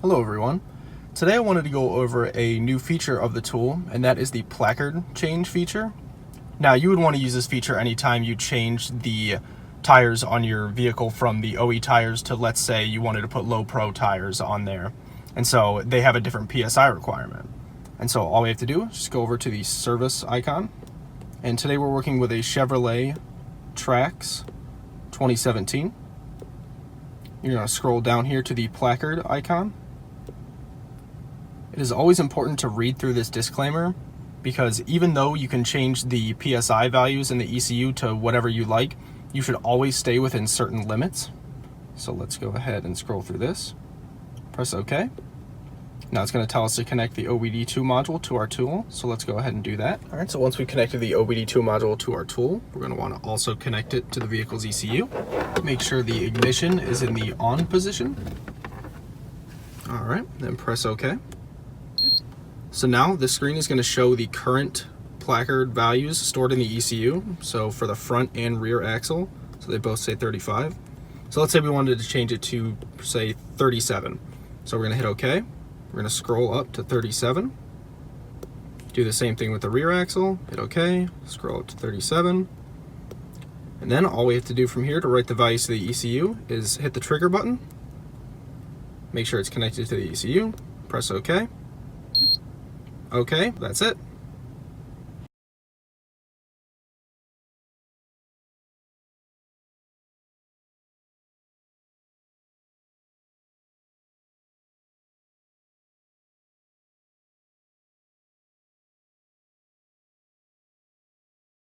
Hello everyone. Today I wanted to go over a new feature of the tool, and that is the placard change feature. Now you would want to use this feature anytime you change the tires on your vehicle from the OE tires to, let's say you wanted to put low pro tires on there. And so they have a different PSI requirement. And so all we have to do is just go over to the service icon. And today we're working with a Chevrolet Trax 2017. You're going to scroll down here to the placard icon. It is always important to read through this disclaimer, because even though you can change the PSI values in the ECU to whatever you like, you should always stay within certain limits. So let's go ahead and scroll through this. Press OK. Now it's going to tell us to connect the OBD2 module to our tool, so let's go ahead and do that. Alright, so once we've connected the OBD2 module to our tool, we're going to want to also connect it to the vehicle's ECU. Make sure the ignition is in the on position. Alright, then press OK. So now this screen is going to show the current placard values stored in the ECU, so for the front and rear axle, so they both say 35. So let's say we wanted to change it to, say, 37. So we're going to hit OK. We're going to scroll up to 37. Do the same thing with the rear axle. Hit OK. Scroll up to 37. And then all we have to do from here to write the values to the ECU is hit the trigger button. Make sure it's connected to the ECU. Press OK. OK, that's it.